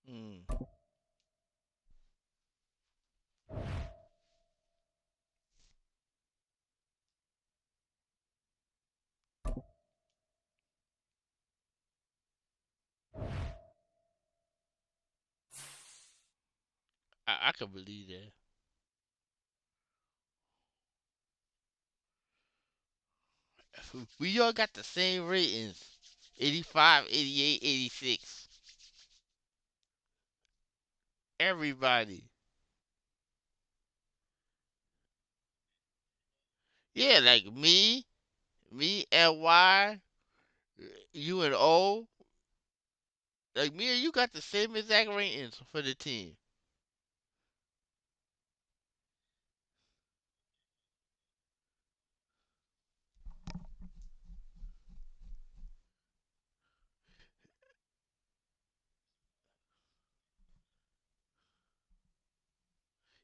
Mm. I could believe that. We all got the same ratings. 85, 88, 86. Everybody. Yeah, like me, LY, you and O. Like me and you got the same exact ratings for the team.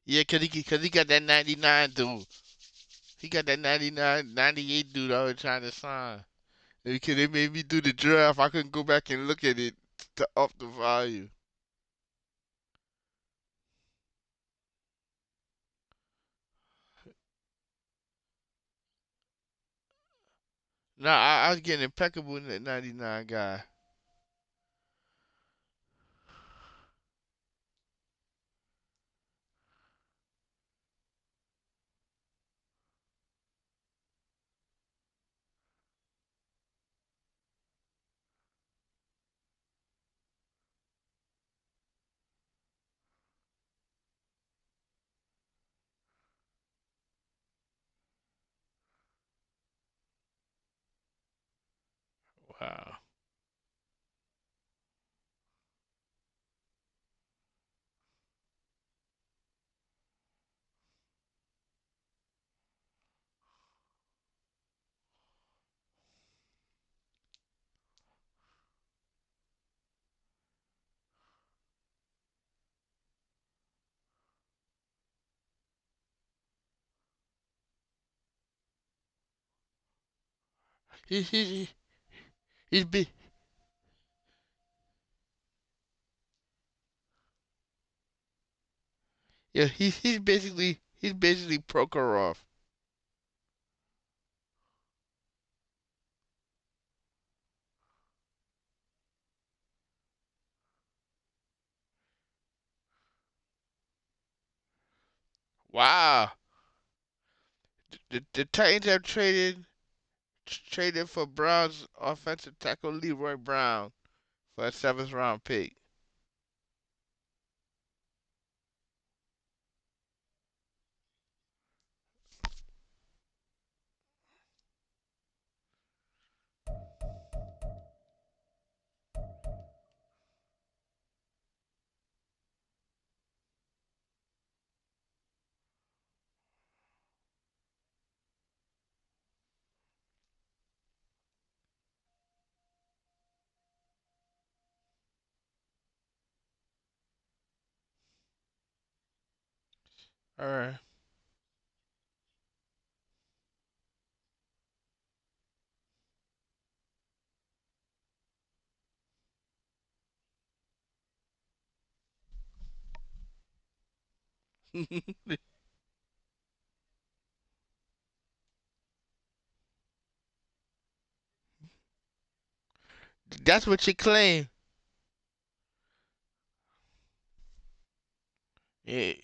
Yeah, cause he got that 99 dude. He got that 99, 98 dude I was trying to sign. Because they made me do the draft. I couldn't go back and look at it to up the value. No, I was getting impeccable in that 99 guy. Wow. He, he, he, he's, be, yeah, he's basically Prokhorov. Wow. The Titans have traded for Browns offensive tackle Leroy Brown for a seventh round pick. All right. That's what you claim. Yeah.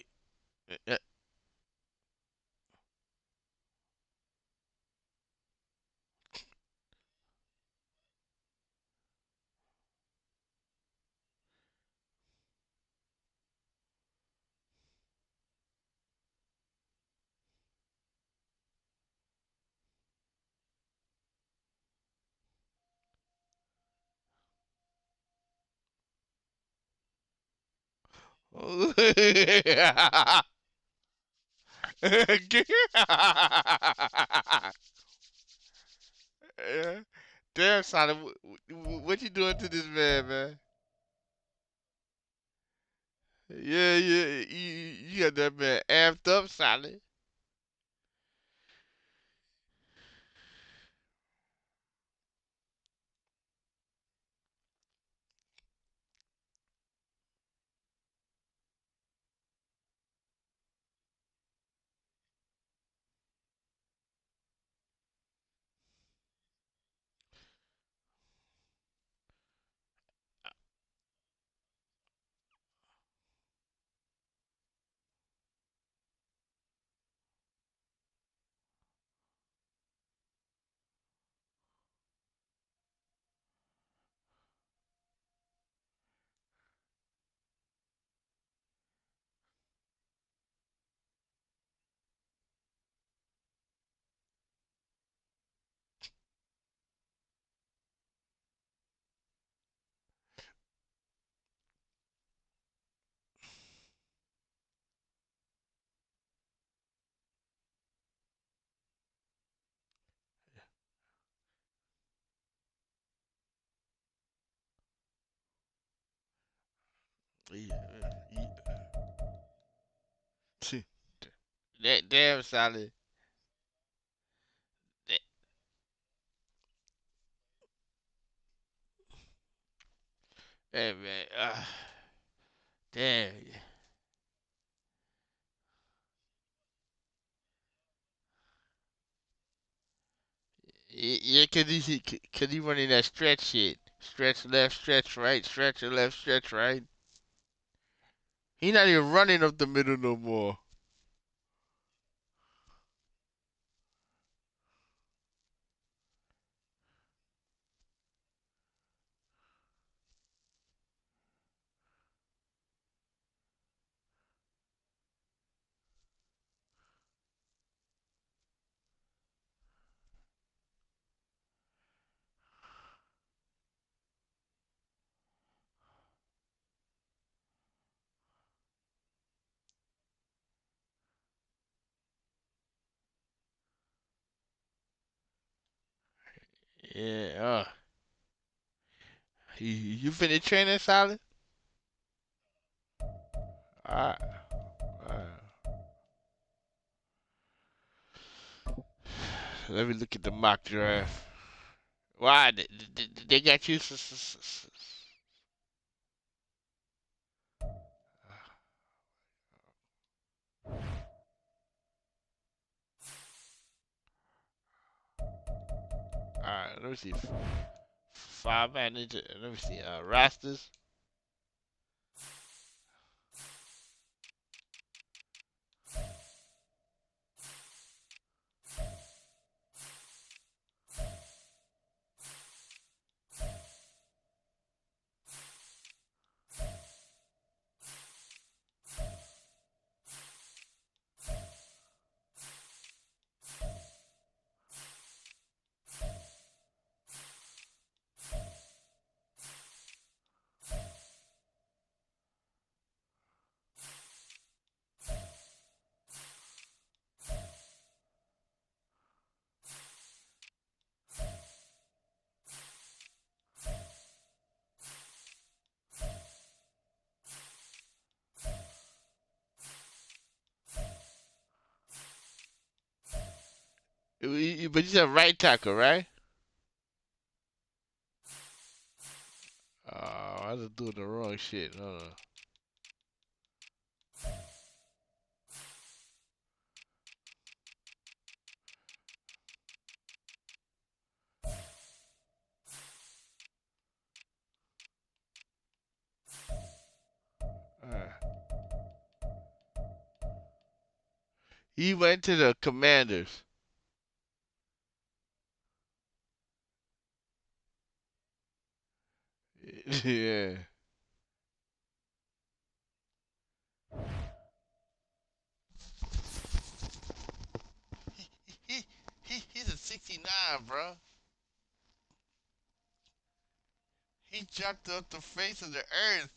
Damn, Sonic, what you doing to this man, man? Yeah, yeah, you got that man amped up, Sonic. Yeah, yeah. That damn solid. That, hey man, damn. Yeah, cause he running that stretch shit. Stretch left, stretch right, stretch left, stretch right. He not even running up the middle no more. Yeah, you finna training solid? Alright, alright. Let me look at the mock draft. Why they got you? Alright, let me see. Five man ninja. Let me see. Rosters. But you said right tackle, right? I was doing the wrong shit. Hold on. Alright. He went to the Commanders. Yeah. He's a 69, bro. He jumped off the face of the earth.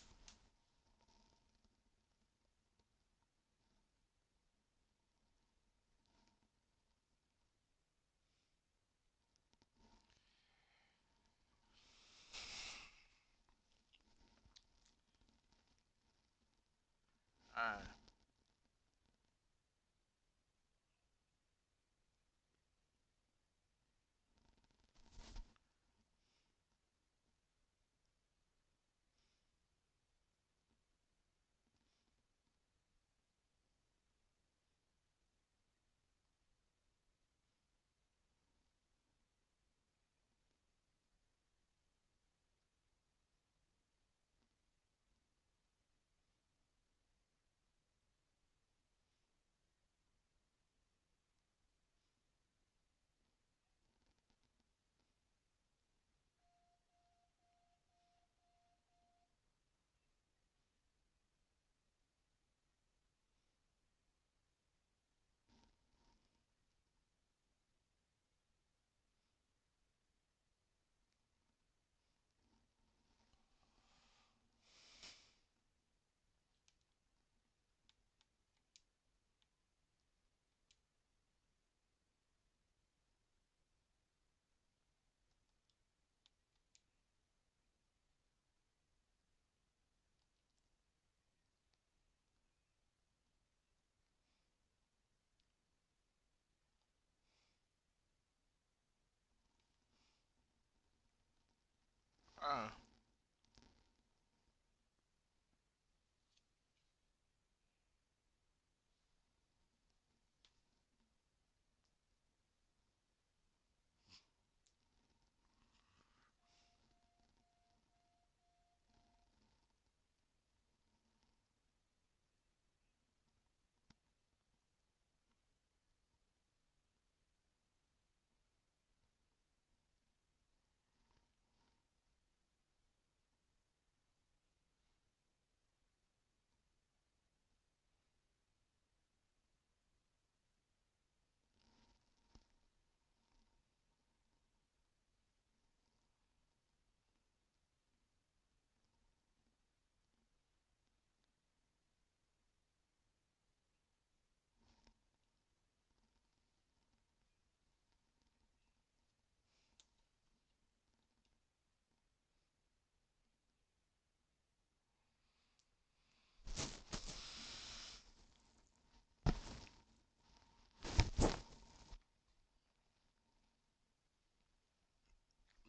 Alright.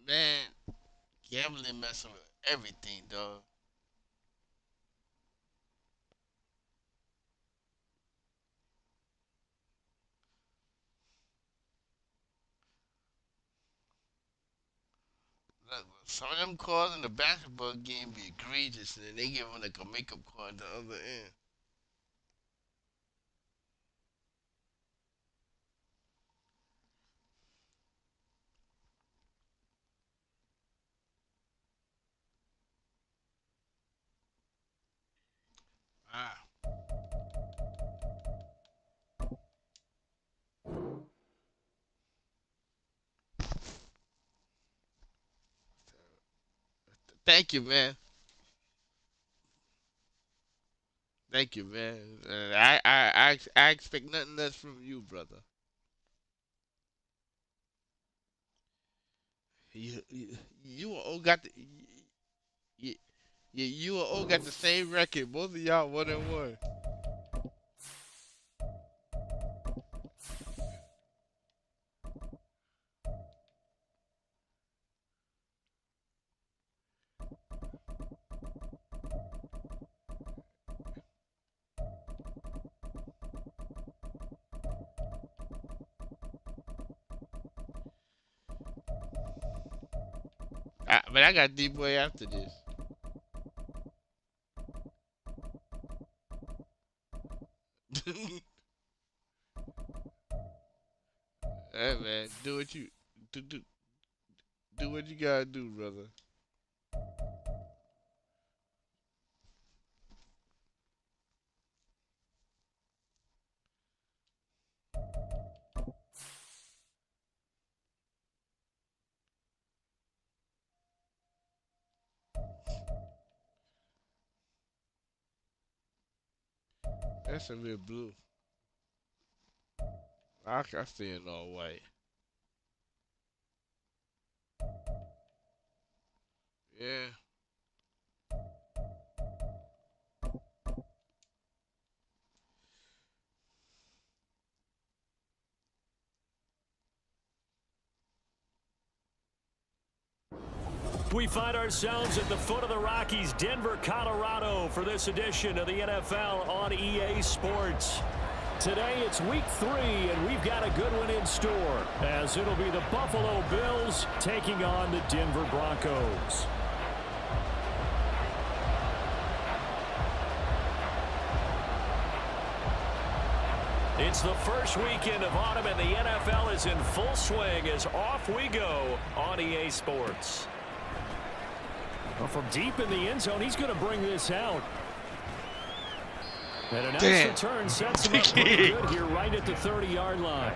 Man, gambling messing with everything, dog. Look, some of them calls in the basketball game be egregious, and then they give them like a makeup call at the other end. Ah, thank you, man. Thank you, man. I expect nothing less from you, brother. You all got the you, you all got the same record. Both of y'all 1-1. But I got D-Boy after this. Hey man, do, do do what you gotta do, brother. That's a real blue. I see it all white. Yeah. We find ourselves at the foot of the Rockies, Denver, Colorado, for this edition of the NFL on EA Sports. Today it's week 3, and we've got a good one in store, as it'll be the Buffalo Bills taking on the Denver Broncos. It's the first weekend of autumn, and the NFL is in full swing as off we go on EA Sports. Well, from deep in the end zone, he's going to bring this out. And a nice return sets him up pretty good here right at the 30-yard line.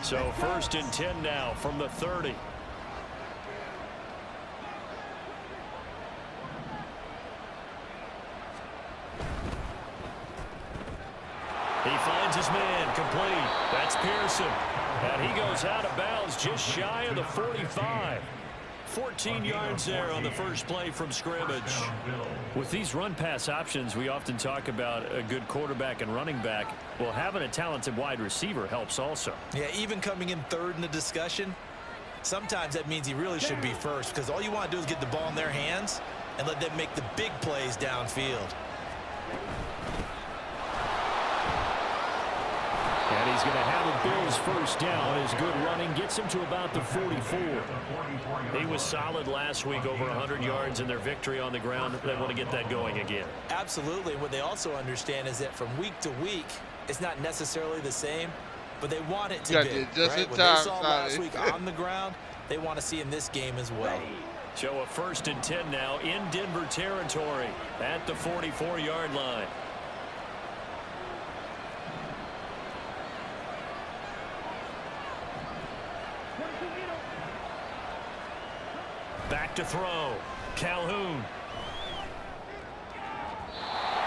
So 1st and 10 now from the 30. He finds his man complete. That's Pearson. And he goes out of bounds just shy of the 45. 14 yards there on the first play from scrimmage. With these run-pass options, we often talk about a good quarterback and running back. Well, having a talented wide receiver helps also. Yeah, even coming in third in the discussion, sometimes that means he really should be first, because all you want to do is get the ball in their hands and let them make the big plays downfield. And he's going to have a Bills first down. His good running gets him to about the 44. He was solid last week, over 100 yards in their victory on the ground. They want to get that going again. Absolutely. What they also understand is that from week to week, it's not necessarily the same, but they want it to be. Just right? in What time, they saw last week on the ground, they want to see in this game as well. So a 1st and 10 now in Denver territory at the 44-yard line. Back to throw. Calhoun.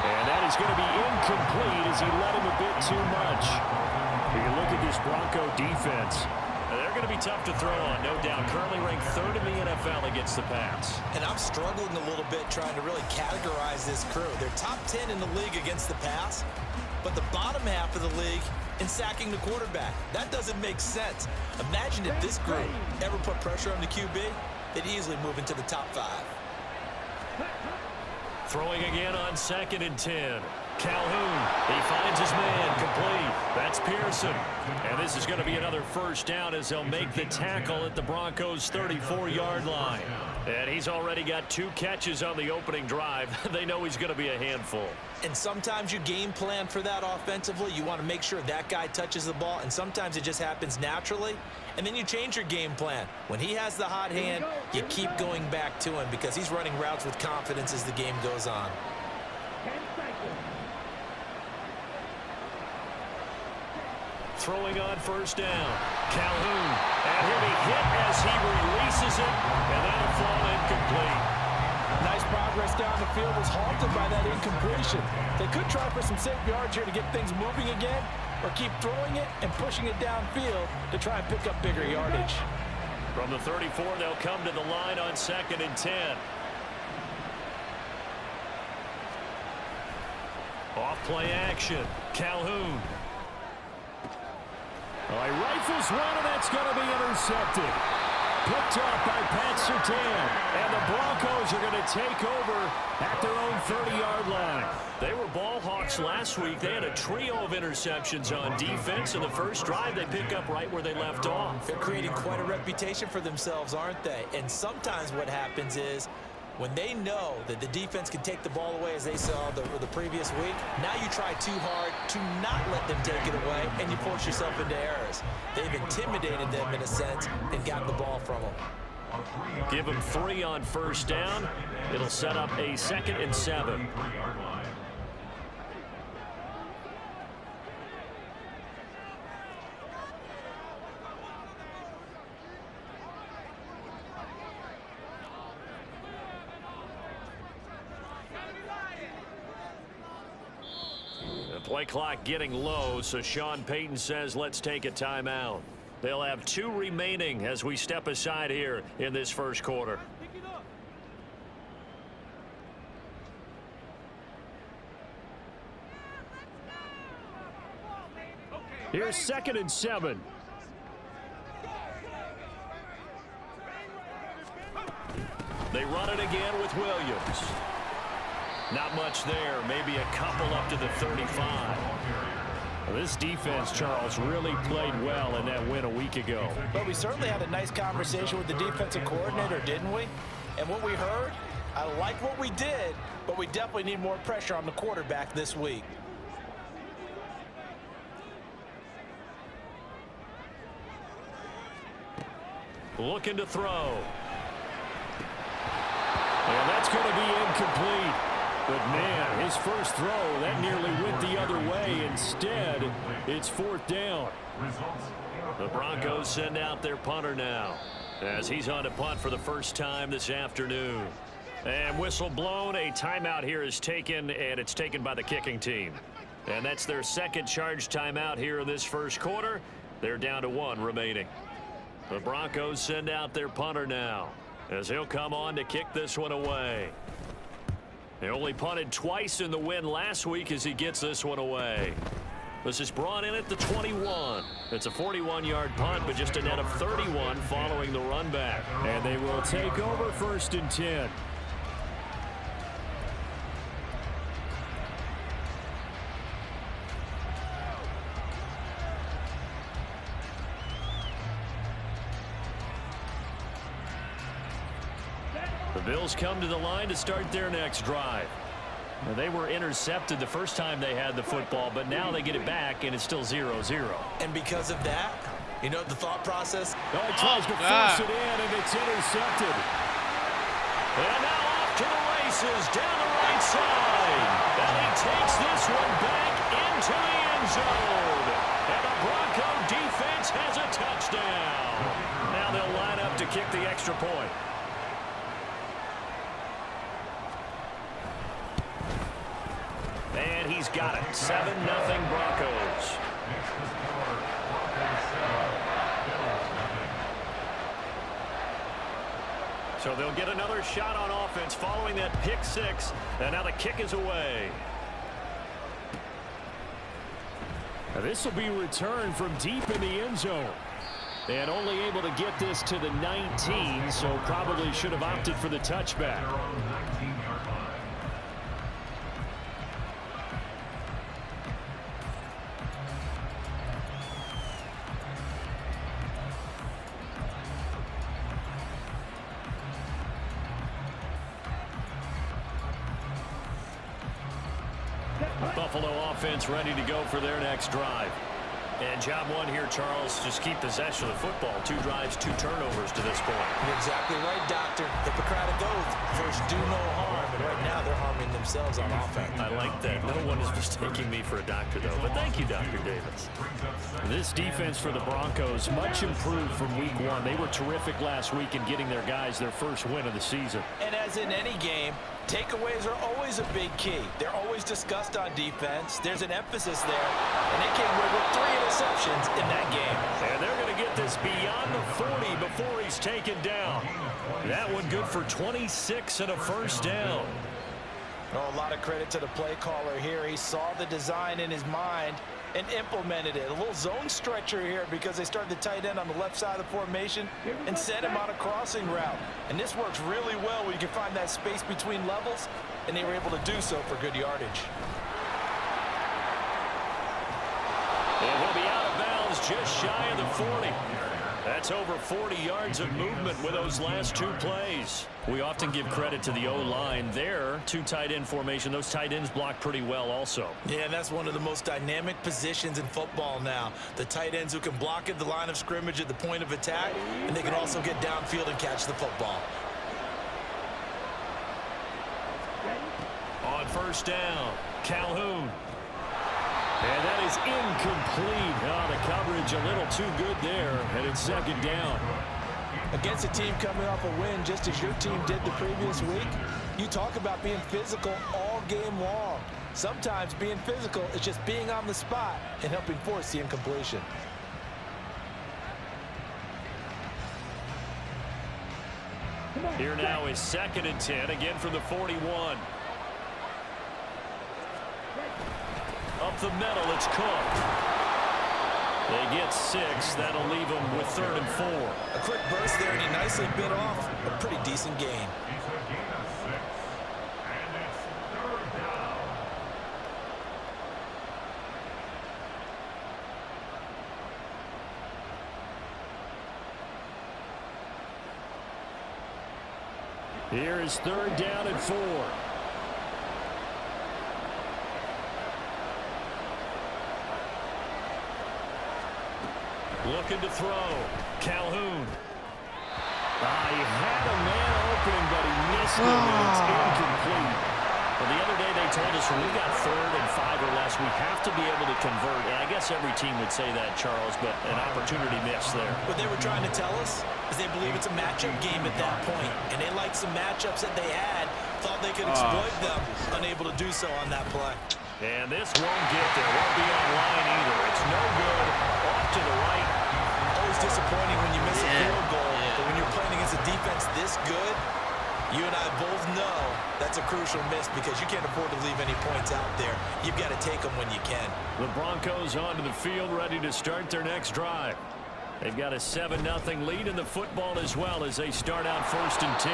And that is going to be incomplete as he let him a bit too much. You look at this Bronco defense. They're going to be tough to throw on, no doubt. Currently ranked 3rd in the NFL against the pass. And I'm struggling a little bit trying to really categorize this crew. They're top 10 in the league against the pass, but the bottom half of the league in sacking the quarterback. That doesn't make sense. Imagine if this group ever put pressure on the QB, they'd easily move into the top 5. Throwing again on 2nd and 10. Calhoun, he finds his man, complete. That's Pearson. And this is going to be another first down as they'll make the tackle at the Broncos' 34-yard line. And he's already got 2 catches on the opening drive. They know he's going to be a handful. And sometimes you game plan for that offensively. You want to make sure that guy touches the ball, and sometimes it just happens naturally. And then you change your game plan. When he has the hot hand, you keep going back to him because he's running routes with confidence as the game goes on. Throwing on first down. Calhoun. And he'll be hit as he releases it. And that'll fall incomplete. Nice progress down the field, was halted by that incompletion. They could try for some safe yards here to get things moving again, or keep throwing it and pushing it downfield to try and pick up bigger yardage. From the 34, they'll come to the line on 2nd and 10. Off play action. Calhoun. Oh, he rifles one, and that's going to be intercepted. Picked off by Pat Surtain. And the Broncos are going to take over at their own 30-yard line. They were ball hawks last week. They had a trio of interceptions on defense. In the first drive, they pick up right where they left off. They're creating quite a reputation for themselves, aren't they? And sometimes what happens is when they know that the defense can take the ball away, as they saw the previous week, now you try too hard to not let them take it away, and you force yourself into errors. They've intimidated them in a sense and gotten the ball from them. Give them 3 on first down. It'll set up a 2nd and 7. Play clock getting low, so Sean Payton says let's take a timeout. They'll have 2 remaining as we step aside here in this first quarter. Here's 2nd and 7. They run it again with Williams. Not much there, maybe a couple up to the 35. This defense, Charles, really played well in that win a week ago. But we certainly had a nice conversation with the defensive coordinator, didn't we? And what we heard, I like what we did, but we definitely need more pressure on the quarterback this week. Looking to throw. And that's going to be incomplete. But, man, his first throw, that nearly went the other way. Instead, it's 4th down. The Broncos send out their punter now as he's on to punt for the first time this afternoon. And whistle blown, a timeout here is taken, and it's taken by the kicking team. And that's their 2nd charge timeout here in this first quarter. They're down to 1 remaining. The Broncos send out their punter now, as he'll come on to kick this one away. They only punted twice in the win last week as he gets this one away. This is brought in at the 21. It's a 41-yard punt, but just a net of 31 following the run back. And they will take over 1st and 10. The Bills come to the line to start their next drive. Well, they were intercepted the first time they had the football, but now they get it back, and it's still 0-0. And because of that, you know the thought process? Oh, he tries to force it in, and it's intercepted. And now off to the races down the right side. And he takes this one back into the end zone. And the Bronco defense has a touchdown. Now they'll line up to kick the extra point. And he's got it. 7-0 Broncos. So they'll get another shot on offense following that pick 6. And now the kick is away. Now this will be returned from deep in the end zone. And only able to get this to the 19, so probably should have opted for the touchback. Buffalo offense ready to go for their next drive. And job 1 here, Charles, just keep possession of the football. 2 drives, 2 turnovers to this point. You're exactly right, Doctor. Hippocratic oath. First, do no harm. And right now, they're harming themselves on offense. I like that. No one is mistaking me for a doctor, though. But thank you, Dr. Davis. This defense for the Broncos, much improved from week 1. They were terrific last week in getting their guys their first win of the season. And as in any game, takeaways are always a big key. They're always discussed on defense. There's an emphasis there. And they came away with 3 interceptions in that game. And they're going to get this beyond the 40 before he's taken down. That one good for 26 and a first down. Oh, a lot of credit to the play caller here. He saw the design in his mind and implemented it. A little zone stretcher here because they started the tight end on the left side of the formation and sent him on a crossing route. And this works really well where you can find that space between levels, and they were able to do so for good yardage. And he'll be out of bounds just shy of the 40. That's over 40 yards of movement with those last 2 plays. We often give credit to the O-line there. 2 tight end formation. Those tight ends block pretty well also. Yeah, that's one of the most dynamic positions in football now. The tight ends who can block at the line of scrimmage at the point of attack, and they can also get downfield and catch the football. On first down, Calhoun. And that is incomplete. Oh, the coverage a little too good there, and it's 2nd down. Against a team coming off a win, just as your team did the previous week, you talk about being physical all game long. Sometimes being physical is just being on the spot and helping force the incompletion. Here now is 2nd and 10, again from the 41. Up the middle, it's Cook. They get 6. That'll leave them with 3rd and 4. A quick burst there, and he nicely bit off a pretty decent gain. Here is 3rd down and 4. Looking to throw. Calhoun. He had a man open, but he missed it, and it's incomplete. Well, the other day they told us when we've got 3rd and 5 or less, we have to be able to convert. And I guess every team would say that, Charles, but an opportunity missed there. What they were trying to tell us is they believe it's a matchup game at that point, and they liked some matchups that they had, thought they could exploit them, unable to do so on that play. And this won't get there. Won't be online either. It's no good. Off to the right. Always disappointing when you miss a field goal. But when you're playing against a defense this good, you and I both know that's a crucial miss because you can't afford to leave any points out there. You've got to take them when you can. The Broncos onto the field, ready to start their next drive. They've got a 7-0 lead in the football as well as they start out 1st and 10.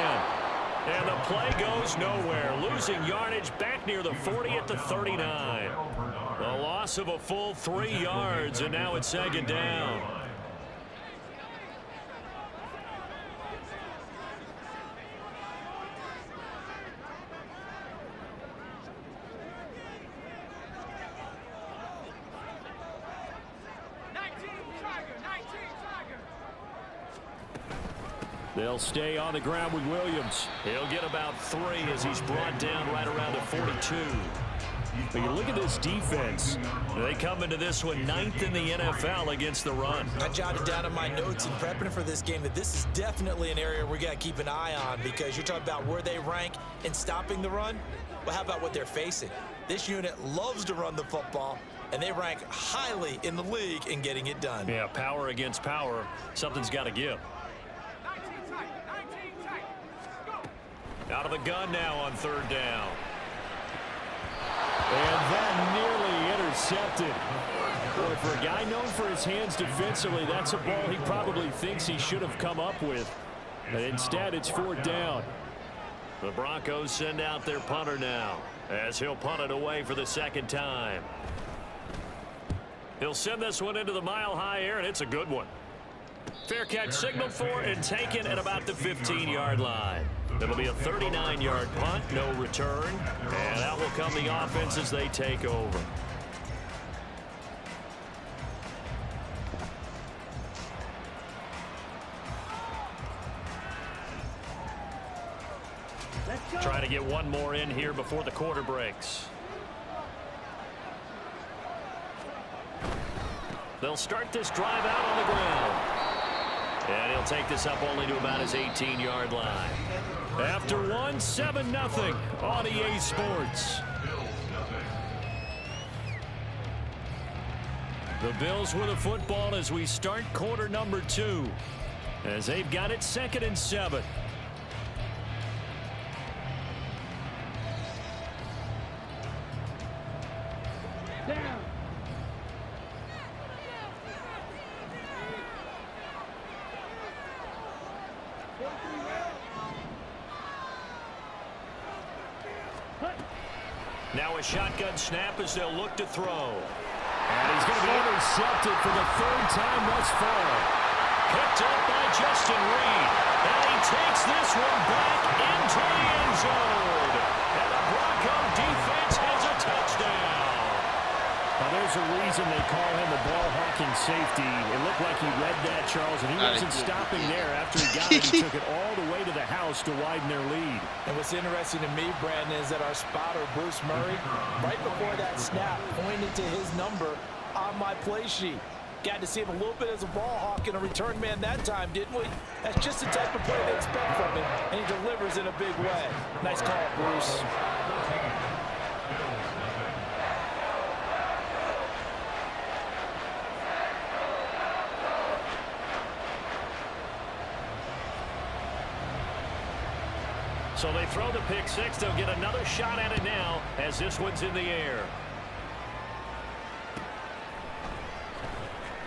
And the play goes nowhere. Losing yardage back near the 40 at the 39. The loss of a full 3 yards, and now it's 2nd down. They'll stay on the ground with Williams. He'll get about 3 as he's brought down right around the 42. But you look at this defense. They come into this one 9th in the NFL against the run. I jotted down in my notes in prepping for this game that this is definitely an area we got to keep an eye on because you're talking about where they rank in stopping the run. Well, how about what they're facing? This unit loves to run the football, and they rank highly in the league in getting it done. Yeah, power against power. Something's got to give. Out of the gun now on 3rd down. And that nearly intercepted. Boy, for a guy known for his hands defensively, that's a ball he probably thinks he should have come up with. But instead, it's 4th down. The Broncos send out their punter now as he'll punt it away for the 2nd time. He'll send this one into the mile-high air, and it's a good one. Fair catch signaled for and taken at about the 15-yard line. It'll be a 39-yard punt, no return, and that will come the offense as they take over. Trying to get one more in here before the quarter breaks. They'll start this drive out on the ground. And he'll take this up only to about his 18-yard line. After one, 7-0 on EA Sports. The Bills with the football as we start quarter number 2. As they've got it 2nd and 7. Down. Now a shotgun snap as they'll look to throw. And he's going to be intercepted for the 3rd time thus far. Picked up by Justin Reed. And he takes this one back into the end zone. And the Bronco defense has a touchdown. Now there's a reason they call him the ball-hawking safety. It looked like he read that, Charles, and he wasn't stopping there after he got it. He took it all the way to the house to widen their lead. And what's interesting to me, Brandon, is that our spotter, Bruce Murray, right before that snap, pointed to his number on my play sheet. Got to see him a little bit as a ball hawk and a return man that time, didn't we? That's just the type of play they expect from him, and he delivers in a big way. Nice call, Bruce. So they throw the pick six. They'll get another shot at it now as this one's in the air.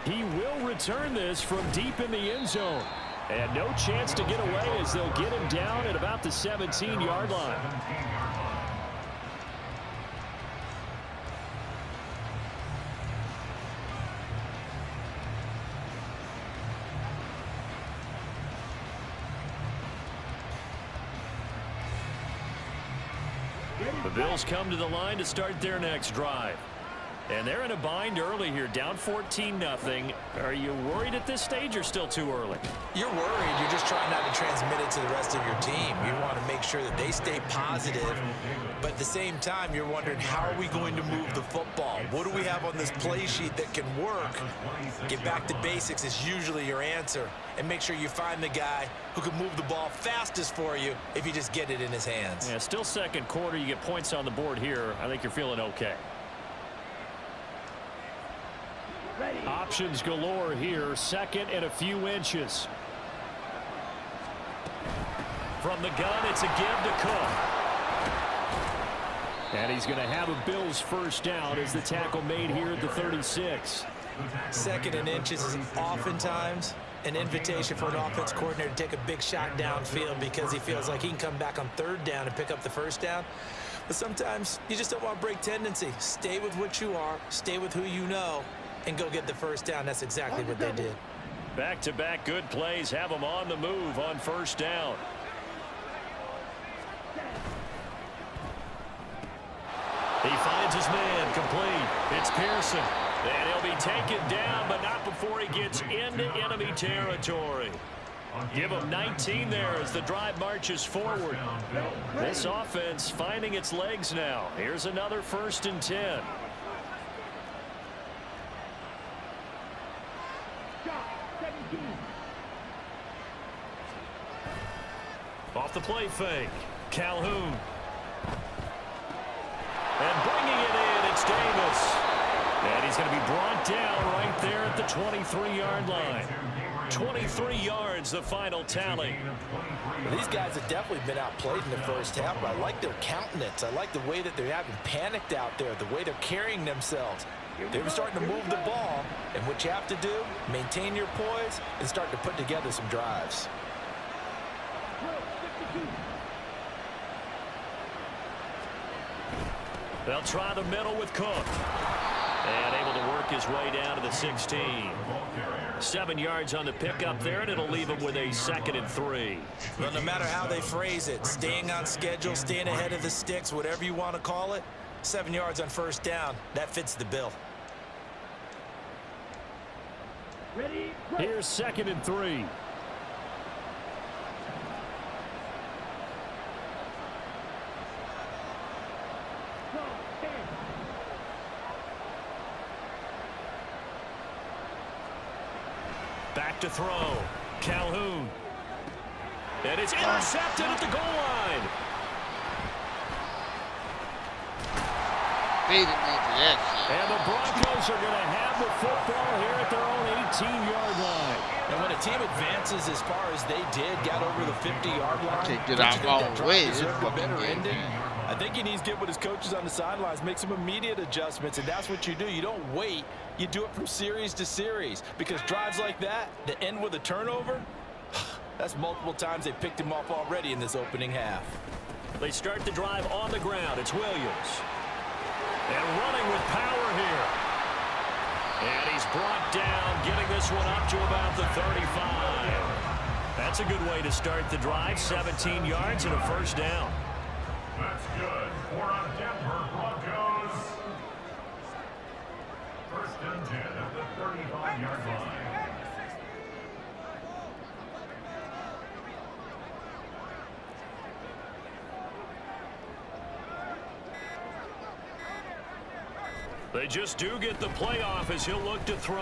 He will return this from deep in the end zone. And no chance to get away as they'll get him down at about the 17-yard line. The Bills come to the line to start their next drive. And they're in a bind early here, down 14-0. Are you worried at this stage or still too early? You're worried. You're just trying not to transmit it to the rest of your team. You want to make sure that they stay positive. But at the same time, you're wondering, how are we going to move the football? What do we have on this play sheet that can work? Get back to basics is usually your answer. And make sure you find the guy who can move the ball fastest for you if you just get it in his hands. Yeah, still second quarter. You get points on the board here. I think you're feeling okay. Options galore here. Second and a few inches. From the gun, it's a give to Cook. And he's going to have a Bills first down as the tackle made here at the 36. Second and inches is oftentimes an invitation for an offense coordinator to take a big shot downfield because he feels like he can come back on third down and pick up the first down. But sometimes you just don't want to break tendency. Stay with what you are, stay with who you know, and go get the first down. That's exactly what they did. Back-to-back good plays have them on the move on first down. He finds his man complete. It's Pearson. And he'll be taken down, but not before he gets into enemy territory. Give him 19 there as the drive marches forward. This offense finding its legs now. Here's another 1st and 10. Off the play fake. Calhoun. And bringing it in, it's Davis. And he's going to be brought down right there at the 23-yard line. 23 yards, the final tally. These guys have definitely been outplayed in the first half, but I like their countenance. I like the way that they haven't panicked out there, the way they're carrying themselves. They were starting to move the ball, and what you have to do, maintain your poise and start to put together some drives. They'll try the middle with Cook. And able to work his way down to the 16. 7 yards on the pickup there, and it'll leave him with a 2nd and 3. Well, no matter how they phrase it, staying on schedule, staying ahead of the sticks, whatever you want to call it, 7 yards on first down, that fits the bill. Ready? Here's 2nd and 3. Back to throw. Calhoun. And it's intercepted at the goal line. They didn't need that shit. And the Broncos are going to have the football here at their own 18-yard line. And when a team advances as far as they did, got over the 50-yard line, Can't get out my way. This deserved a fucking better game. ending. I think he needs to get with his coaches on the sidelines, make some immediate adjustments, and that's what you do. You don't wait. You do it from series to series, because drives like that end with a turnover, that's multiple times they picked him off already in this opening half. They start the drive on the ground. It's Williams. And running with power here. And he's brought down, getting this one up to about the 35. That's a good way to start the drive. 17 yards and a first down. That's good for our Denver Broncos. 1st and 10 at the 35-yard line. They just do get the playoff as he'll look to throw.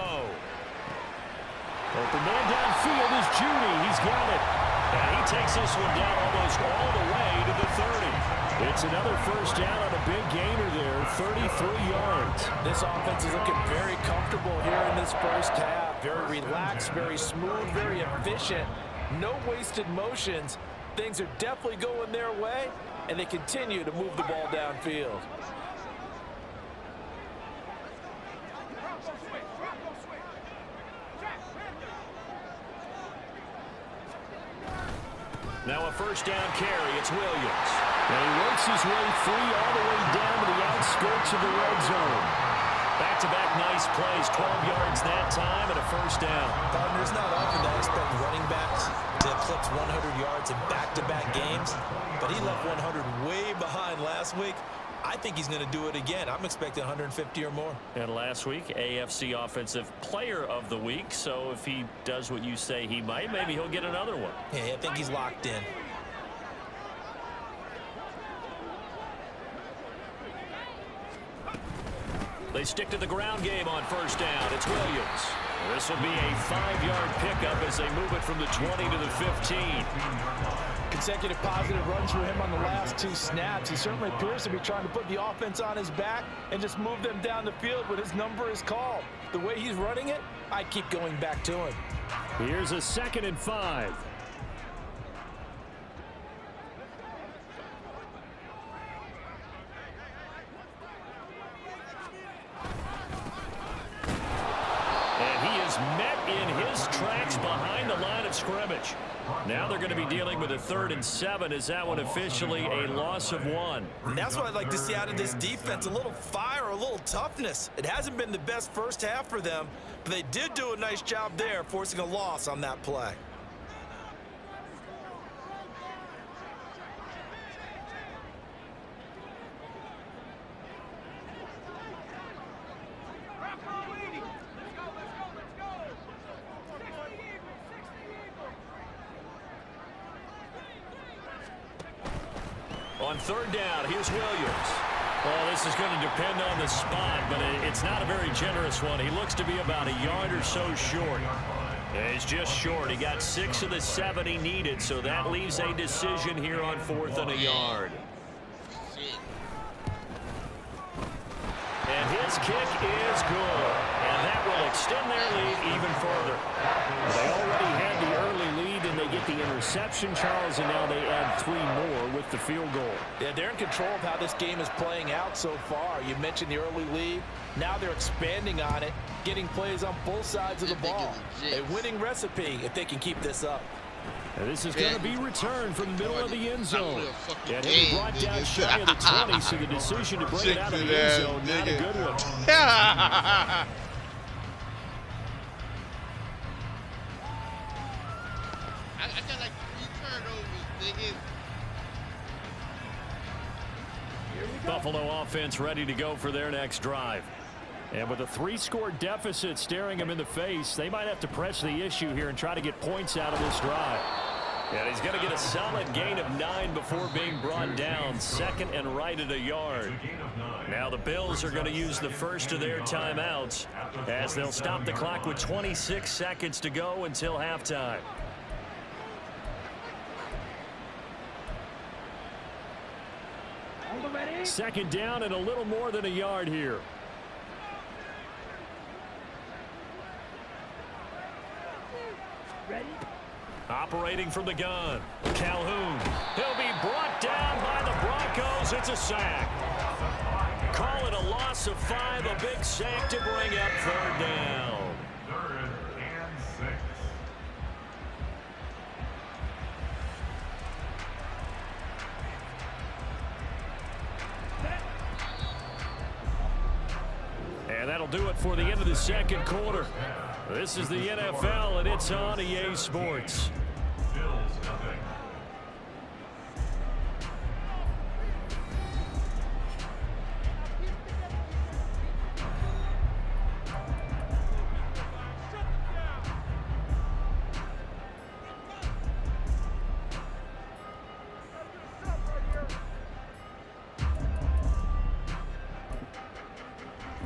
Open man downfield is Judy. He's got it. And he takes this one down almost all the way to the 30. It's another first down on a big gainer there, 33 yards. This offense is looking very comfortable here in this first half. Very relaxed, very smooth, very efficient. No wasted motions. Things are definitely going their way, and they continue to move the ball downfield. Now a first down carry. It's Williams. And he works his way free all the way down to the outskirts of the red zone. Back-to-back nice plays. 12 yards that time and a first down. Partner, it's not often that I expect running backs to eclipse 100 yards in back-to-back games, but he left 100 way behind last week. I think he's going to do it again. I'm expecting 150 or more. And last week, AFC Offensive Player of the Week. So if he does what you say he might, maybe he'll get another one. Yeah, I think he's locked in. They stick to the ground game on first down. It's Williams. This will be a 5-yard pickup as they move it from the 20 to the 15. Consecutive positive runs for him on the last 2 snaps. He certainly appears to be trying to put the offense on his back and just move them down the field when his number is called. The way he's running it, I keep going back to him. Here's a 2nd and 5. And he is met in his tracks behind the line of scrimmage. Now they're going to be dealing with a 3rd and 7. Is that one officially a loss of 1? And that's what I'd like to see out of this defense, a little fire, a little toughness. It hasn't been the best first half for them, but they did do a nice job there, forcing a loss on that play. On 3rd down, here's Williams. Well, this is going to depend on the spot, but it's not a very generous one. He looks to be about a yard or so short. He's just short. He got 6 of the 7 he needed, so that leaves a decision here on 4th and a yard. And his kick is good, and that will extend their lead even further. They already had the early lead, and they get the interception, Charles, and now they add 3 more with the field goal. Yeah, they're in control of how this game is playing out so far. You mentioned the early lead. Now they're expanding on it, getting plays on both sides of the ball. A winning recipe if they can keep this up. And this is going to be returned from the middle of the end zone. And he'll be brought down shy of the 20, so the decision to bring it out of the end zone, not a good one. I got like 3 turnovers, nigga. Buffalo offense ready to go for their next drive. And with a 3-score deficit staring them in the face, they might have to press the issue here and try to get points out of this drive. And he's going to get a solid gain of 9 before being brought down. 2nd and right at a yard. Now the Bills are going to use the first of their timeouts as they'll stop the clock with 26 seconds to go until halftime. Second down and a little more than a yard here. Ready? Operating from the gun, Calhoun. He'll be brought down by the Broncos. It's a sack. Call it a loss of 5, a big sack to bring up 3rd down. 3rd and 6. And that'll do it for the end of the 2nd quarter. This is the NFL, and it's on EA Sports. Bills nothing.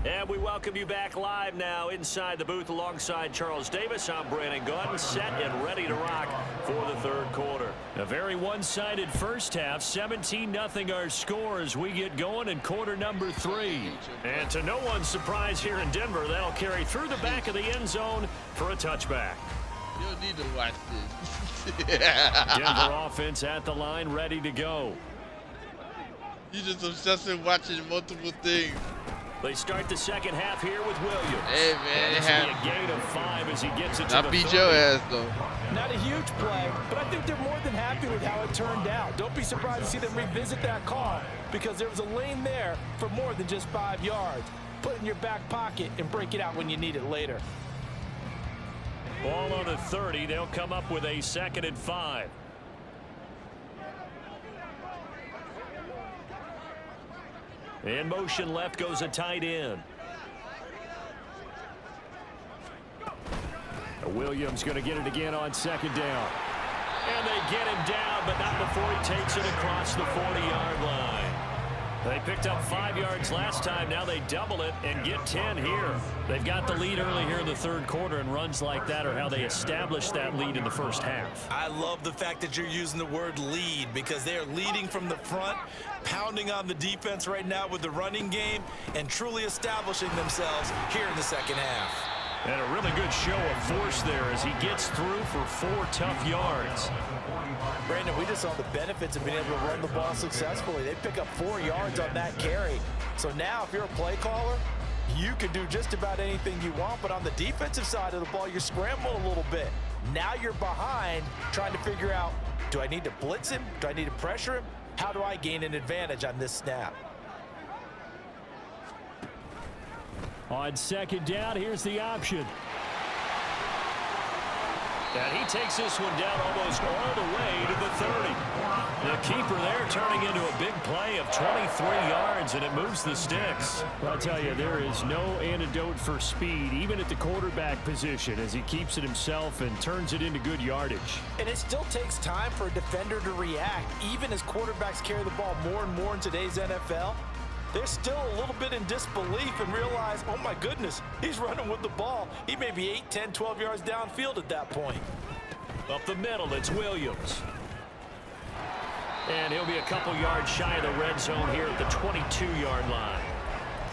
And we welcome you back live now inside the booth alongside Charles Davis. I'm Brandon Gunn, set and ready to rock for the 3rd quarter. A very one-sided first half, 17-0 our score as we get going in quarter number 3. And to no one's surprise here in Denver, that'll carry through the back of the end zone for a touchback. You don't need to watch this. Denver offense at the line, ready to go. You just obsessed with watching multiple things. They start the 2nd half here with Williams. Hey, man. This will be a gain of 5 as he gets it to the 30. I beat your ass, though. Not a huge play, but I think they're more than happy with how it turned out. Don't be surprised to see them revisit that call because there was a lane there for more than just 5 yards. Put it in your back pocket and break it out when you need it later. Ball on the 30. They'll come up with a 2nd and 5. In motion left goes a tight end. Williams going to get it again on 2nd down. And they get him down, but not before he takes it across the 40-yard line. They picked up 5 yards last time. Now they double it and get 10 here. They've got the lead early here in the third quarter, and runs like that are how they established that lead in the first half. I love the fact that you're using the word lead, because they are leading from the front, pounding on the defense right now with the running game, and truly establishing themselves here in the second half. And a really good show of force there as he gets through for 4 tough yards. Brandon, we just saw the benefits of being able to run the ball successfully. They pick up 4 yards on that carry. So now if you're a play caller, you can do just about anything you want, but on the defensive side of the ball, you're scrambling a little bit. Now you're behind trying to figure out, do I need to blitz him? Do I need to pressure him? How do I gain an advantage on this snap? On second down, here's the option. And he takes this one down almost all the way to the 30. The keeper there turning into a big play of 23 yards, and it moves the sticks. Well, I'll tell you, there is no antidote for speed, even at the quarterback position, as he keeps it himself and turns it into good yardage. And it still takes time for a defender to react, even as quarterbacks carry the ball more and more in today's NFL. They're still a little bit in disbelief and realize, oh my goodness, he's running with the ball. He may be 8, 10, 12 yards downfield at that point. Up the middle, it's Williams. And he'll be a couple yards shy of the red zone here at the 22-yard line.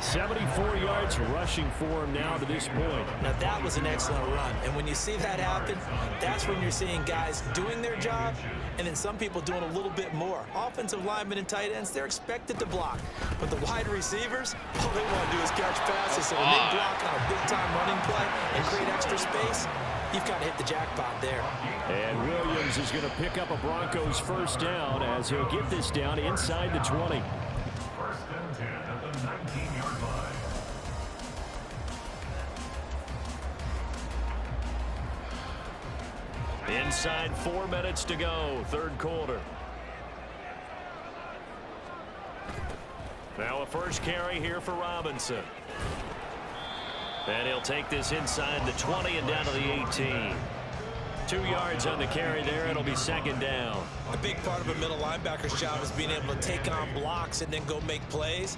74 yards rushing for him now to this point. Now that was an excellent run, and when you see that happen, that's when you're seeing guys doing their job, and then some people doing a little bit more. Offensive linemen and tight ends, they're expected to block, but the wide receivers, all they want to do is catch passes. So when they block on a big-time running play and create extra space, you've got to hit the jackpot there. And Williams is going to pick up a Broncos first down as he'll get this down inside the 20. First and 10 at the 19-yard line. Inside 4 minutes to go, third quarter. Now a first carry here for Robinson. And he'll take this inside the 20 and down to the 18. 2 yards on the carry there. It'll be second down. A big part of a middle linebacker's job is being able to take on blocks and then go make plays.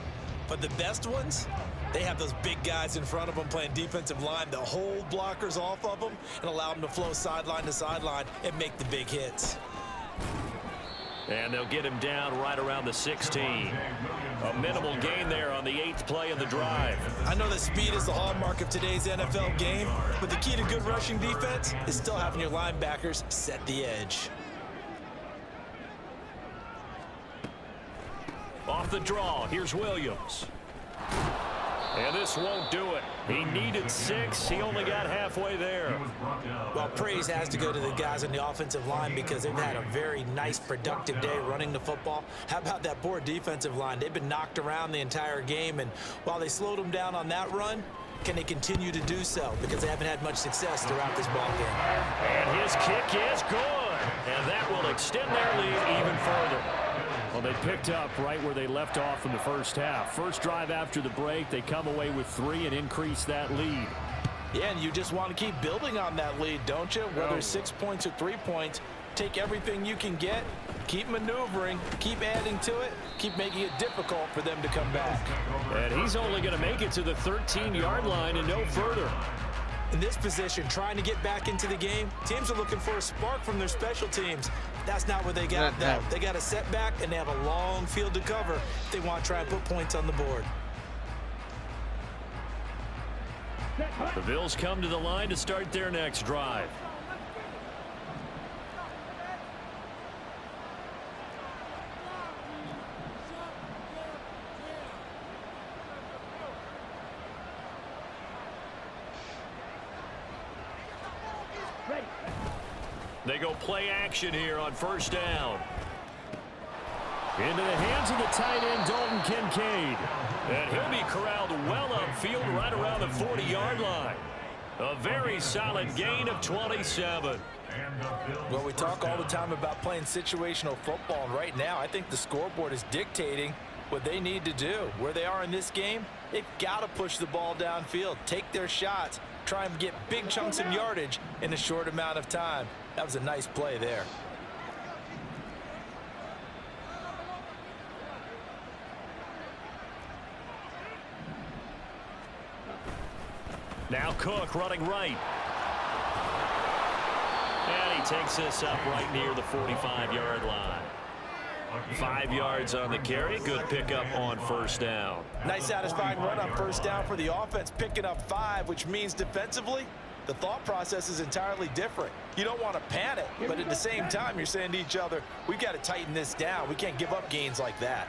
But the best ones, they have those big guys in front of them playing defensive line to hold blockers off of them and allow them to flow sideline to sideline and make the big hits. And they'll get him down right around the 16. A minimal gain there on the 8th play of the drive. I know that speed is the hallmark of today's NFL game, but the key to good rushing defense is still having your linebackers set the edge. Off the draw, here's Williams. And this won't do it. He needed 6. He only got halfway there. Well, praise has to go to the guys on the offensive line because they've had a very nice, productive day running the football. How about that poor defensive line? They've been knocked around the entire game, and while they slowed them down on that run, can they continue to do so? Because they haven't had much success throughout this ball game. And his kick is good. And that will extend their lead even further. Well, they picked up right where they left off in the first half. First drive after the break, they come away with 3 and increase that lead. Yeah, and you just want to keep building on that lead, don't you? Whether it's 6 points or 3 points, take everything you can get, keep maneuvering, keep adding to it, keep making it difficult for them to come back. And he's only going to make it to the 13-yard line and no further. In this position, trying to get back into the game, teams are looking for a spark from their special teams. That's not what they got, though. They got a setback, and they have a long field to cover if they want to try and put points on the board. The Bills come to the line to start their next drive. They go play action here on first down. Into the hands of the tight end, Dalton Kincaid. And he'll be corralled well upfield right around the 40-yard line. A very solid gain of 27. Well, we talk all the time about playing situational football, and right now I think the scoreboard is dictating what they need to do. Where they are in this game, they've got to push the ball downfield, take their shots, try and get big chunks of yardage in a short amount of time. That was a nice play there. Now Cook running right. And he takes this up right near the 45-yard line. 5 yards on the carry. Good pickup on first down. Nice satisfying run on first down for the offense, picking up 5, which means defensively, the thought process is entirely different. You don't want to panic, but at the same time, you're saying to each other, we've got to tighten this down. We can't give up gains like that.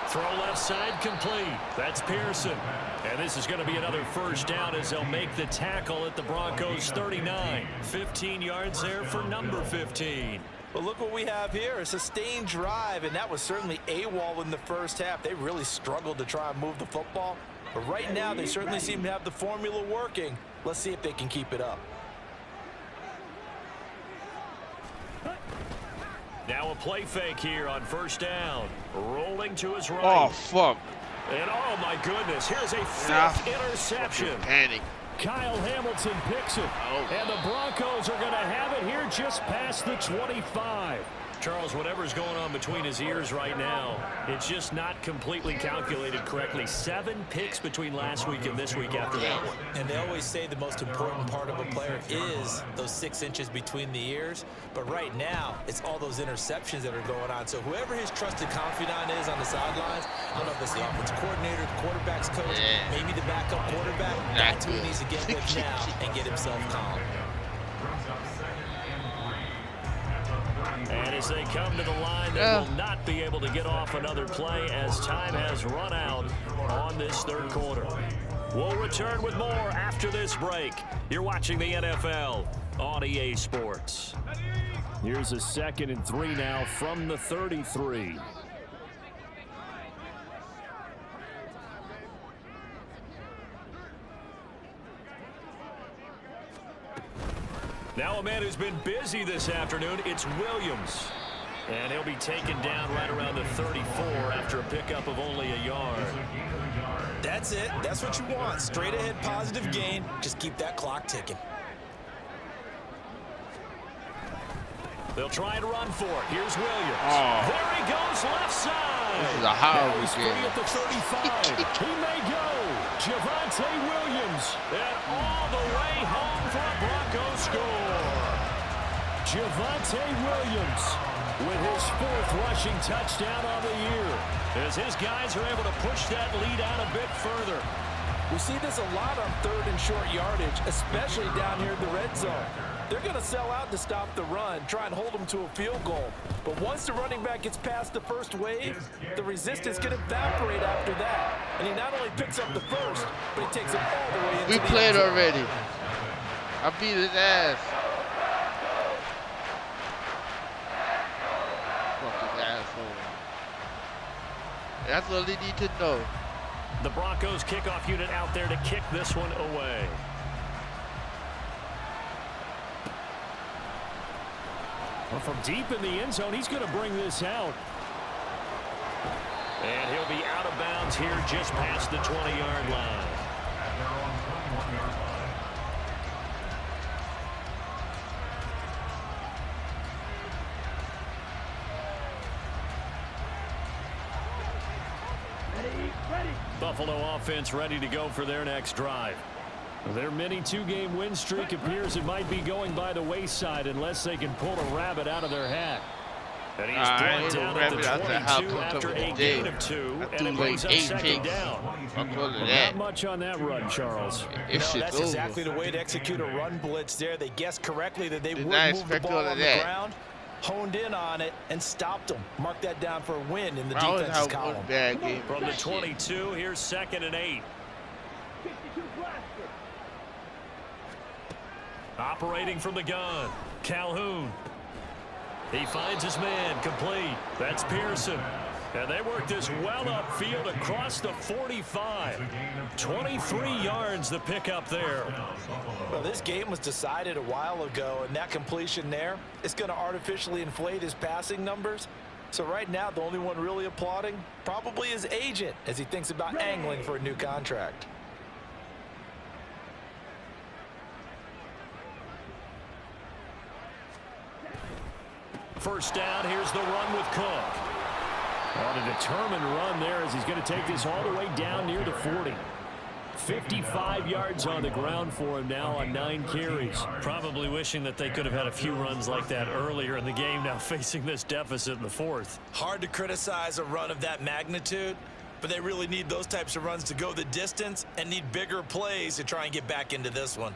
Throw left side complete. That's Pearson. And this is going to be another first down as they'll make the tackle at the Broncos 39. 15 yards there for number 15. Well, look what we have here, a sustained drive, and that was certainly AWOL in the first half. They really struggled to try and move the football. But right now, they certainly seem to have the formula working. Let's see if they can keep it up. Now a play fake here on first down. Rolling to his right. Oh, fuck. And oh, my goodness, here's a 5th interception. Panic. Kyle Hamilton picks it. And the Broncos are going to have it here just past the 25. Charles, whatever's going on between his ears right now, it's just not completely calculated correctly. 7 picks between last week and this week after that one. And they always say the most important part of a player is those 6 inches between the ears. But right now, it's all those interceptions that are going on. So whoever his trusted confidant is on the sidelines, I don't know if it's the offensive coordinator, the quarterback's coach, maybe the backup quarterback, that's who he needs to get with now and get himself calm. And as they come to the line, they will not be able to get off another play as time has run out on this third quarter. We'll return with more after this break. You're watching the NFL on EA Sports. Here's a 2nd and 3 now from the 33. Now a man who's been busy this afternoon, it's Williams. And he'll be taken down right around the 34 after a pickup of only a yard. That's it. That's what you want. Straight ahead positive gain. Just keep that clock ticking. They'll try and run for it. Here's Williams. Oh. There he goes, left side. This is a horrible He's free game. at the 35. He may go. Javonte Williams. And all the way home for a Broncos score. Javonte Williams with his 4th rushing touchdown on the year. As his guys are able to push that lead out a bit further. We see this a lot on 3rd and short yardage, especially down here in the red zone. They're going to sell out to stop the run, try and hold them to a field goal. But once the running back gets past the first wave, the resistance can evaporate after that. And he not only picks up the first, but he takes it all the way into We the played end zone. already. I beat his ass. Fucking asshole. That's all they need to know. The Broncos kickoff unit out there to kick this one away. Well, from deep in the end zone, he's going to bring this out. And he'll be out of bounds here just past the 20-yard line. Buffalo offense ready to go for their next drive. Their mini 2-game win streak appears it might be going by the wayside unless they can pull a rabbit out of their hat. And he's brought down at the 22 after a gain of 2, and it brings up 2nd down. Not much on that run, Charles. No, that's exactly the way to execute a run blitz there. They guessed correctly that they would move the ball on the ground, honed in on it, and stopped them. Mark that down for a win in the defense's column. From the 22, here's 2nd and 8. Operating from the gun, Calhoun. He finds his man, complete. That's Pearson. And they work this well upfield across the 45. 23 yards the pickup there. Well, this game was decided a while ago, and that completion there is going to artificially inflate his passing numbers. So right now, the only one really applauding probably his agent as he thinks about angling for a new contract. First down, here's the run with Cook. On a determined run there as he's going to take this all the way down near the 40. 55 yards on the ground for him now on 9 carries. Probably wishing that they could have had a few runs like that earlier in the game, now facing this deficit in the 4th. Hard to criticize a run of that magnitude, but they really need those types of runs to go the distance and need bigger plays to try and get back into this one.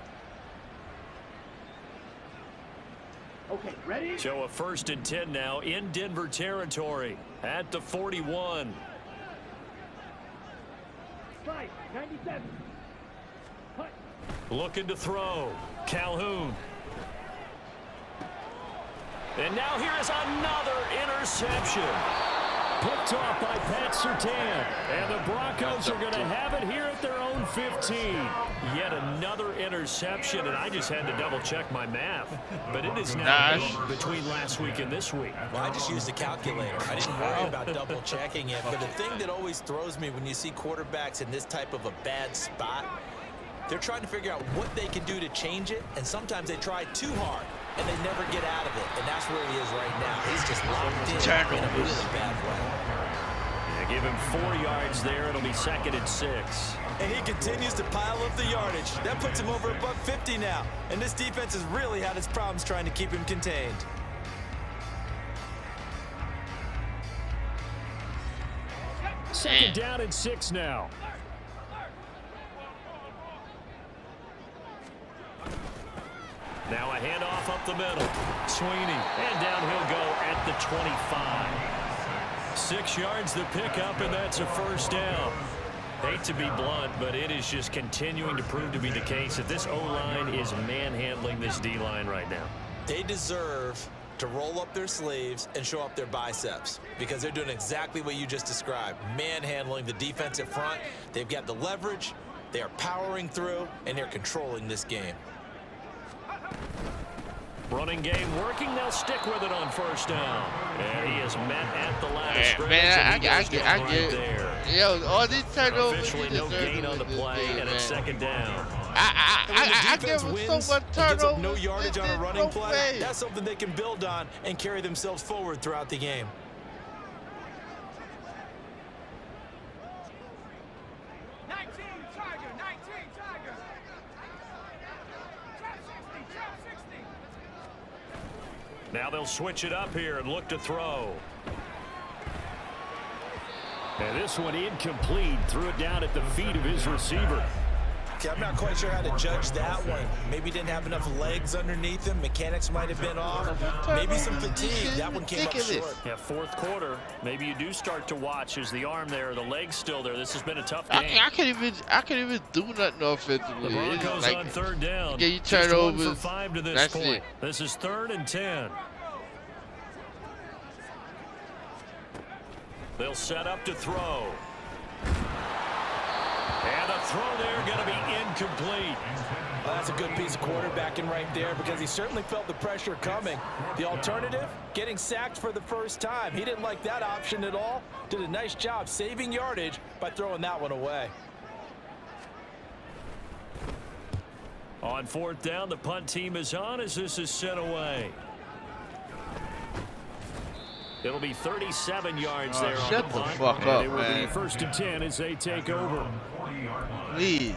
Okay, ready? So a 1st and 10 now in Denver territory at the 41. 5, 97. Hut. Looking to throw. Calhoun. And now here is another interception. Picked off by Pat Surtain. And the Broncos are going to have it here at their own 15. Yet another interception, and I just had to double-check my math. But it is now 8 between last week and this week. Well, I just used a calculator. I didn't worry about double-checking it. But the thing that always throws me when you see quarterbacks in this type of a bad spot, they're trying to figure out what they can do to change it, and sometimes they try too hard, and they never get out of it. And that's where he is right now. He's just locked in a really bad way. Yeah, give him 4 yards there. It'll be 2nd and 6. And he continues to pile up the yardage. That puts him over $150 now. And this defense has really had its problems trying to keep him contained. Second down and 6 now. Now a handoff up the middle. Sweeney. And down he'll go at the 25. 6 yards the pickup, and that's a 1st down. Hate to be blunt, but it is just continuing to prove to be the case that this O-line is manhandling this D-line right now. They deserve to roll up their sleeves and show up their biceps because they're doing exactly what you just described, manhandling the defensive front. They've got the leverage, they are powering through, and they're controlling this game. Running game working. They'll stick with it on 1st down. And he is met at the line of scrimmage. Man, I get it. Yo, all these turnovers. Officially no gain on the play, and it's 2nd down. I give him so much turnover. No yardage on a running play. That's something they can build on and carry themselves forward throughout the game. Now they'll switch it up here and look to throw. And this one incomplete. Threw it down at the feet of his receiver. Okay, I'm not quite sure how to judge that one. Maybe didn't have enough legs underneath him. Mechanics might have been off. Maybe some fatigue. That one came up short. Yeah, 4th quarter. Maybe you do start to watch as the arm there, the leg's still there. This has been a tough game. I can't even do nothing offensively. The Broncos like, on 3rd down. Yeah, you turn over. 1 for 5 to this point. This is 3rd and 10. They'll set up to throw. And the throw there going to be incomplete. Well, that's a good piece of quarterbacking right there because he certainly felt the pressure coming. The alternative, getting sacked for the 1st time. He didn't like that option at all. Did a nice job saving yardage by throwing that one away. On 4th down, the punt team is on as this is sent away. It'll be 37 yards there on the punt. Shut the fuck up, it will man. be 1st and 10 as they take over. Please.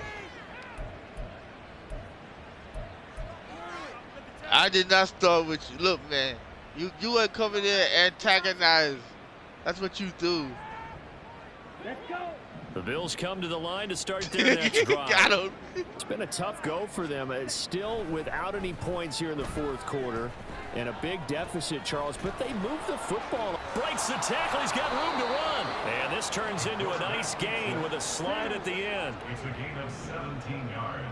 I did not start with you. Look, man. You ain't coming in and antagonize. That's what you do. Let's go. The Bills come to the line to start their next drive. Got him. It's been a tough go for them. It's still without any points here in the 4th quarter. And a big deficit, Charles, but they move the football. Breaks the tackle. He's got room to run. And this turns into a nice gain with a slide at the end. It's a gain of 17 yards.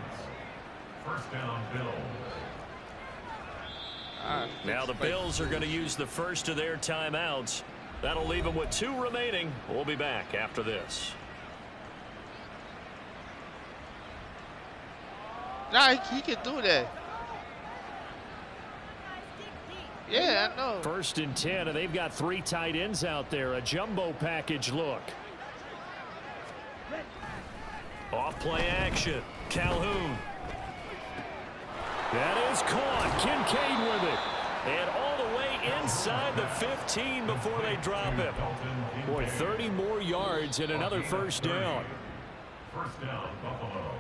1st down, Bills. Now the Bills are going to use the first of their timeouts. That'll leave them with 2 remaining. We'll be back after this. Nah, he can do that. Yeah, I know. 1st and 10, and they've got 3 tight ends out there. A jumbo package look. Off play action. Calhoun. That is caught. Kincaid with it. And all the way inside the 15 before they drop him. Boy, 30 more yards and another first down. First down, Buffalo.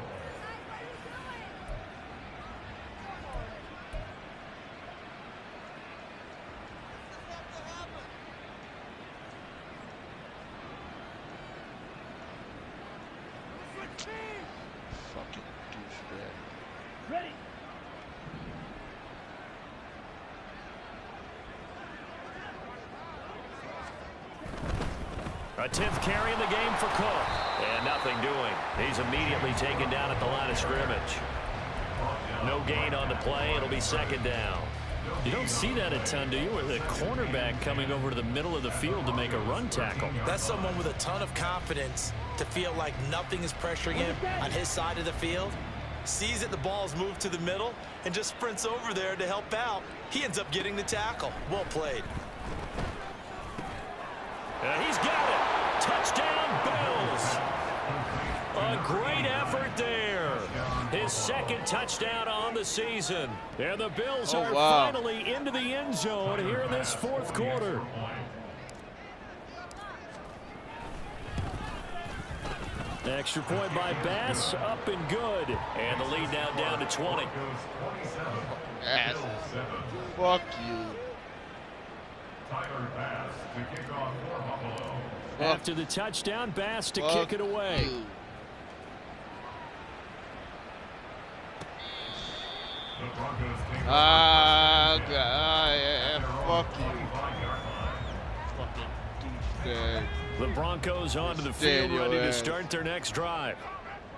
Fucking douchebag. Ready. A 10th carry in the game for Cook. And nothing doing. He's immediately taken down at the line of scrimmage. No gain on the play. It'll be second down. You don't see that a ton, do you? With a cornerback coming over to the middle of the field to make a run tackle. That's someone with a ton of confidence to feel like nothing is pressuring him on his side of the field. Sees that the ball's moved to the middle and just sprints over there to help out. He ends up getting the tackle. Well played. He's got it. Touchdown, Bills. A great effort there. His second touchdown on the season. And the Bills are finally into the end zone here in this fourth quarter. Extra point by Bass, up and good. And the lead now down to 20. Asses. Fuck you. Tyler Bass to kick off for Buffalo. After the touchdown, Bass to kick it away. You. The Broncos take Yeah, fuck you. Fucking douchebag. The Broncos onto the field ready to start their next drive.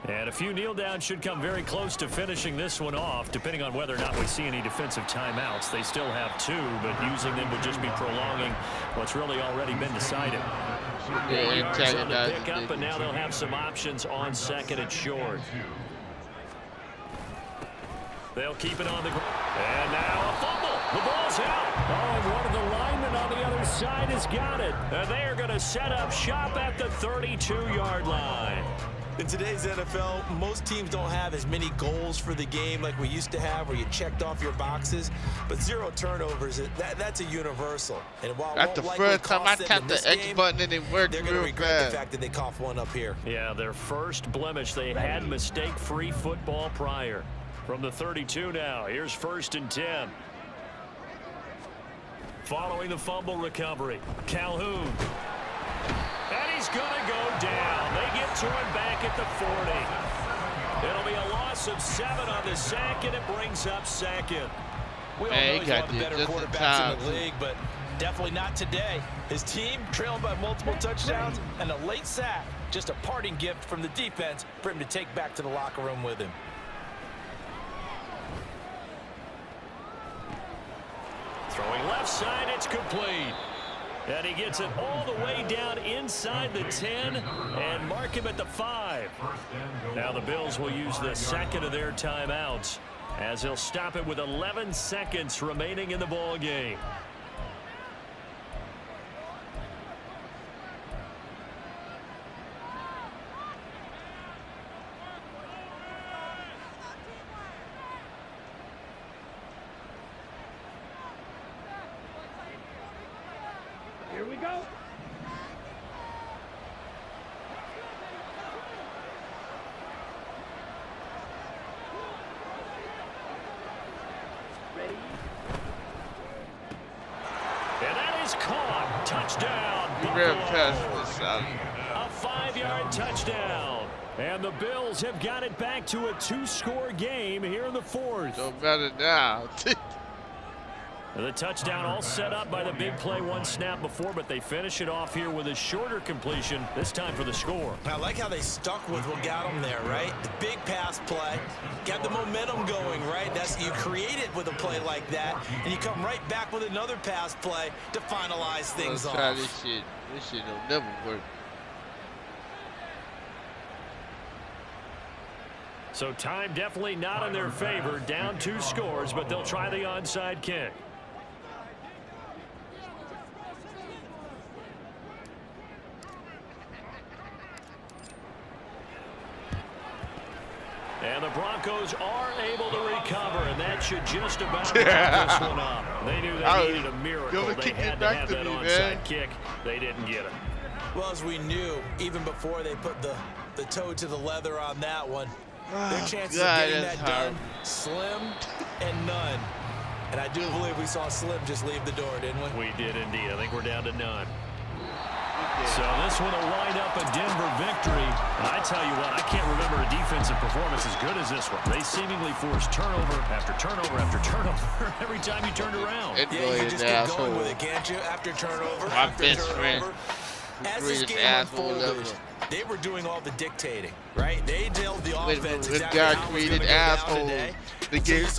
And a few kneel downs should come very close to finishing this one off, depending on whether or not we see any defensive timeouts. They still have 2, but using them would just be prolonging what's really already been decided. Yards on the pickup, and now they'll have some options on second and short. They'll keep it on the ground. And now a fumble. The ball's out. Oh, and one of the linemen on the other side has got it. And they are going to set up shop at the 32-yard line. In today's NFL, most teams don't have as many goals for the game like we used to have where you checked off your boxes. But 0 turnovers, that's a universal. And while that's the first time I tapped the X button and it worked they're going to real regret bad. the fact that they coughed one up here. Yeah, their first blemish. They had mistake-free football prior. From the 32 now, here's 1st and 10. Following the fumble recovery, Calhoun. And he's going to go down. They get to him back at the 40. It'll be a loss of 7 on the sack, and it brings up second. We all know he's one of the better quarterbacks in the league, but definitely not today. His team trailing by multiple touchdowns and a late sack. Just a parting gift from the defense for him to take back to the locker room with him. Throwing left side, it's complete. And he gets it all the way down inside the 10 and mark him at the 5. Now the Bills will use the second of their timeouts as they'll stop it with 11 seconds remaining in the ball game. Here we go. Ready? And that is caught. Touchdown. You better pass this out. A 5-yard touchdown. And the Bills have got it back to a 2-score game here in the 4th. Don't matter now. The touchdown all set up by the big play one snap before, but they finish it off here with a shorter completion, this time for the score. I like how they stuck with what got them there, right? The big pass play, got the momentum going, right? That's you create it with a play like that, and you come right back with another pass play to finalize things off. Try this shit. This shit don't never work. So time definitely not in their favor, down 2 scores, but they'll try the onside kick. And the Broncos are able to recover, and that should just about wrap this one up. They knew they needed a miracle. They had to have that onside kick. They didn't get it. Well, as we knew, even before they put the toe to the leather on that one, their chances of getting that done, slim and none. And I do believe we saw Slim just leave the door, didn't we? We did indeed. I think we're down to none. So this one will wind up a Denver victory. And I tell you what, I can't remember a defensive performance as good as this one. They seemingly forced turnover after turnover after turnover every time you turned around. Yeah, you just get going with it, can't you? After turnover, after turnover. As this game unfolded, they were doing all the dictating, right? They dealt the offense exactly how it was going to go down today. The game just